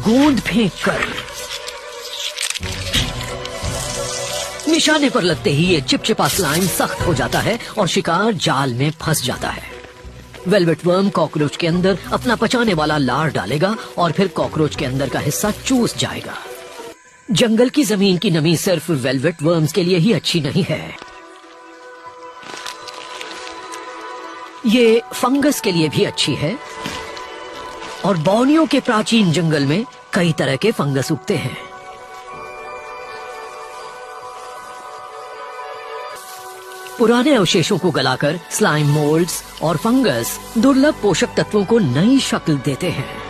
गोंद फेंक कर निशाने पर लगते ही ये चिपचिपा स्लाइम सख्त हो जाता है और शिकार जाल में फंस जाता है। वेलवेट वर्म कॉकरोच के अंदर अपना पचाने वाला लार डालेगा और फिर कॉकरोच के अंदर का हिस्सा चूस जाएगा। जंगल की जमीन की नमी सिर्फ वेलवेट वर्म्स के लिए ही अच्छी नहीं है, ये फंगस के लिए भी अच्छी है। और बोर्नियो के प्राचीन जंगल में कई तरह के फंगस उगते हैं। पुराने अवशेषों को गलाकर स्लाइम मोल्ड्स और फंगस दुर्लभ पोषक तत्वों को नई शक्ल देते हैं।